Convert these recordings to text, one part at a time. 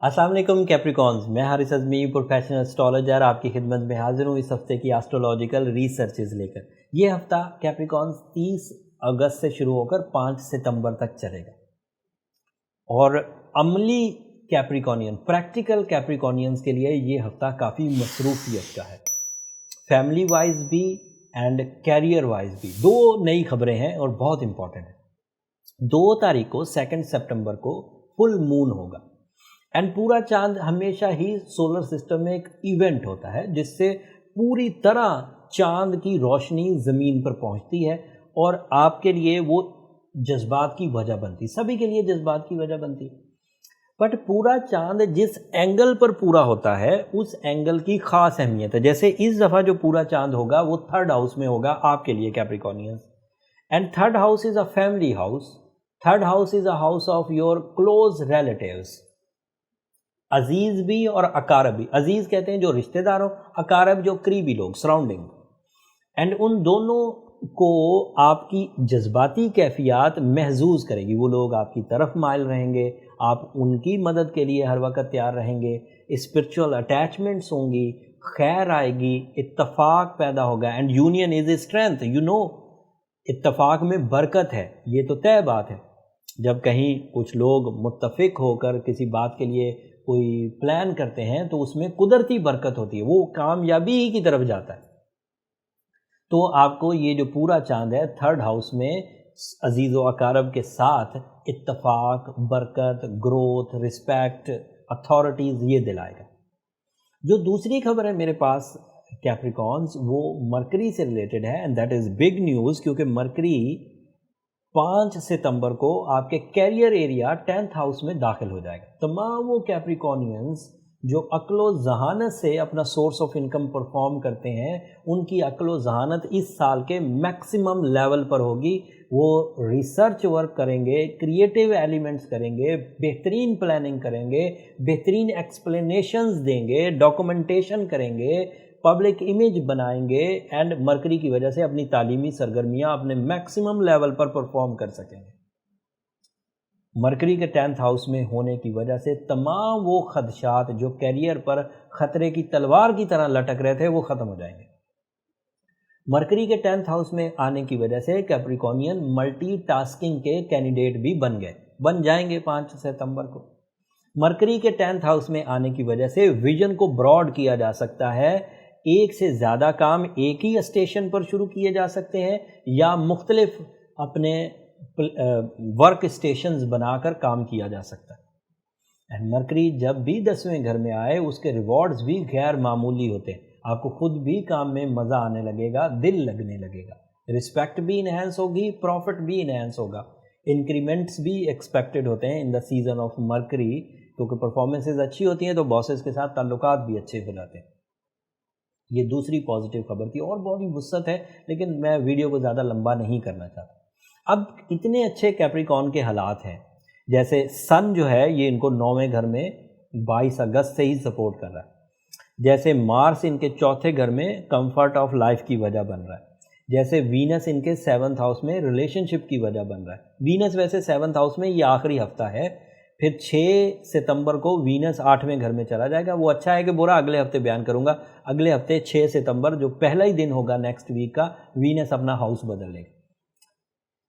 السلام علیکم کیپریکونز، میں حارث اعظمی پروفیشنل اسٹرالوجر آپ کی خدمت میں حاضر ہوں اس ہفتے کی ایسٹرولوجیکل ریسرچز لے کر۔ یہ ہفتہ کیپریکونز 30 اگست سے شروع ہو کر 5 ستمبر تک چلے گا، اور عملی کیپریکونین پریکٹیکل کیپریکونینز کے لیے یہ ہفتہ کافی مصروفیت کا ہے، فیملی وائز بھی اینڈ کیریئر وائز بھی۔ دو نئی خبریں ہیں اور بہت امپورٹنٹ ہیں۔ 2 تاریخ کو 2 سپٹمبر کو فل مون ہوگا، اینڈ پورا چاند ہمیشہ ہی سولر سسٹم میں ایک ایونٹ ہوتا ہے جس سے پوری طرح چاند کی روشنی زمین پر پہنچتی ہے اور آپ کے لیے وہ جذبات کی وجہ بنتی، سبھی کے لیے جذبات کی وجہ بنتی۔ بٹ پورا چاند جس اینگل پر پورا ہوتا ہے اس اینگل کی خاص اہمیت ہے۔ جیسے اس دفعہ جو پورا چاند ہوگا وہ 3rd ہاؤس میں ہوگا آپ کے لیے Capricornians, and 3rd house is a family house. 3rd house is a house of your close relatives, عزیز بھی اور اقارب بھی۔ عزیز کہتے ہیں جو رشتہ دار ہوں، اقارب جو قریبی لوگ، سراؤنڈنگ، اینڈ ان دونوں کو آپ کی جذباتی کیفیات محظوظ کرے گی۔ وہ لوگ آپ کی طرف مائل رہیں گے، آپ ان کی مدد کے لیے ہر وقت تیار رہیں گے، اسپرچول اٹیچمنٹس ہوں گی، خیر آئے گی، اتفاق پیدا ہوگا، and union is a strength, اتفاق میں برکت ہے، یہ تو طے بات ہے۔ جب کہیں کچھ لوگ متفق ہو کر کسی بات کے لیے کوئی پلان کرتے ہیں تو اس میں قدرتی برکت ہوتی ہے، وہ کامیابی ہی کی طرف جاتا ہے۔ تو آپ کو یہ جو پورا چاند ہے 3rd ہاؤس میں عزیز و اقارب کے ساتھ اتفاق، برکت، گروتھ، رسپیکٹ، اتھارٹیز یہ دلائے گا۔ جو دوسری خبر ہے میرے پاس کیپریکونز، وہ مرکری سے ریلیٹڈ ہے، and that is big news, کیونکہ مرکری 5 ستمبر کو آپ کے کیریئر ایریا 10th ہاؤس میں داخل ہو جائے گا۔ تمام وہ کیپریکونینز جو عقل و ذہانت سے اپنا سورس آف انکم پرفارم کرتے ہیں، ان کی عقل و ذہانت اس سال کے میکسیمم لیول پر ہوگی۔ وہ ریسرچ ورک کریں گے، کریٹیو ایلیمنٹس کریں گے، بہترین پلاننگ کریں گے، بہترین ایکسپلینیشنز دیں گے، ڈاکومنٹیشن کریں گے، پبلک امیج بنائیں گے، اینڈ مرکری کی وجہ سے اپنی تعلیمی سرگرمیاں اپنے میکسیمم لیول پر پرفارم کر سکیں گے۔ مرکری کے 10th ہاؤس میں ہونے کی وجہ سے تمام وہ خدشات جو کیریئر پر خطرے کی تلوار کی طرح لٹک رہے تھے وہ ختم ہو جائیں گے۔ مرکری کے 10th ہاؤس میں آنے کی وجہ سے کیپریکونین ملٹی ٹاسکنگ کے کینڈیڈیٹ بھی بن جائیں گے 5 ستمبر کو۔ مرکری کے 10th ہاؤس میں آنے کی وجہ سے ویژن کو براڈ کیا جا سکتا ہے، ایک سے زیادہ کام ایک ہی اسٹیشن پر شروع کیے جا سکتے ہیں، یا مختلف اپنے ورک اسٹیشنز بنا کر کام کیا جا سکتا ہے۔ اینڈ مرکری جب بھی 10ویں گھر میں آئے اس کے ریوارڈز بھی غیر معمولی ہوتے ہیں، آپ کو خود بھی کام میں مزہ آنے لگے گا، دل لگنے لگے گا، رسپیکٹ بھی انہینس ہوگی، پروفٹ بھی انہینس ہوگا، انکریمنٹس بھی ایکسپیکٹڈ ہوتے ہیں ان دا سیزن آف مرکری، کیونکہ پرفارمنسز اچھی ہوتی ہیں تو باسز کے ساتھ تعلقات بھی اچھے ہو جاتے ہیں۔ یہ دوسری پازیٹیو خبر تھی، اور بہت ہی وسعت ہے لیکن میں ویڈیو کو زیادہ لمبا نہیں کرنا چاہتا۔ اب اتنے اچھے کیپریکون کے حالات ہیں، جیسے سن جو ہے یہ ان کو 9ویں گھر میں 22 اگست سے ہی سپورٹ کر رہا ہے، جیسے مارس ان کے 4تھے گھر میں کمفرٹ آف لائف کی وجہ بن رہا ہے، جیسے وینس ان کے 7th ہاؤس میں ریلیشن شپ کی وجہ بن رہا ہے۔ وینس ویسے 7th ہاؤس میں یہ آخری ہفتہ ہے، پھر 6 ستمبر کو وینس 8ویں گھر میں چلا جائے گا۔ وہ اچھا ہے کہ برا اگلے ہفتے بیان کروں گا، اگلے ہفتے 6 ستمبر جو پہلا ہی دن ہوگا نیکسٹ ویک کا، وینس اپنا ہاؤس بدل لے گا۔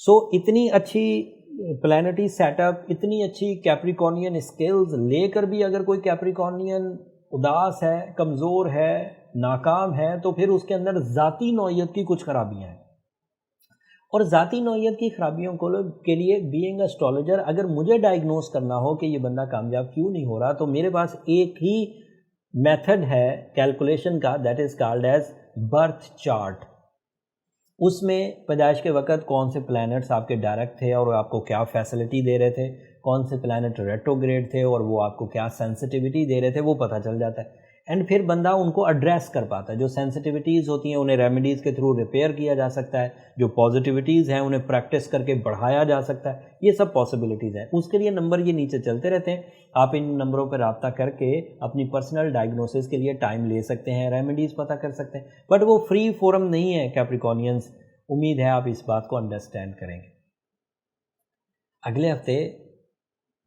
سو اتنی اچھی پلانٹری سیٹ اپ، اتنی اچھی کیپریکونین اسکلز لے کر بھی اگر کوئی کیپریکونین اداس ہے، کمزور ہے، ناکام ہے، تو پھر اس کے اندر ذاتی نوعیت کی کچھ خرابیاں ہیں، اور ذاتی نوعیت کی خرابیوں کے لیے بینگ اسٹرالوجر اگر مجھے ڈائگنوز کرنا ہو کہ یہ بندہ کامیاب کیوں نہیں ہو رہا، تو میرے پاس ایک ہی میتھڈ ہے کیلکولیشن کا، that is called as birth chart. اس میں پیدائش کے وقت کون سے پلانٹس آپ کے ڈائریکٹ تھے اور آپ کو کیا فیسلٹی دے رہے تھے، کون سے پلانٹ ریٹروگریڈ تھے اور وہ آپ کو کیا سینسٹیوٹی دے رہے تھے، وہ پتہ چل جاتا ہے، اینڈ پھر بندہ ان کو ایڈریس کر پاتا ہے۔ جو سینسٹیوٹیز ہوتی ہیں انہیں ریمیڈیز کے تھرو ریپیئر کیا جا سکتا ہے، جو پازیٹیوٹیز ہیں انہیں پریکٹس کر کے بڑھایا جا سکتا ہے، یہ سب پاسبلٹیز ہیں۔ اس کے لیے نمبر یہ نیچے چلتے رہتے ہیں، آپ ان نمبروں پہ رابطہ کر کے اپنی پرسنل ڈائگنوسس کے لیے ٹائم لے سکتے ہیں، ریمیڈیز پتہ کر سکتے ہیں، بٹ وہ فری فورم نہیں ہے کیپریکونینز۔ امید ہے آپ اس بات کو انڈرسٹینڈ کریں گے۔ اگلے ہفتے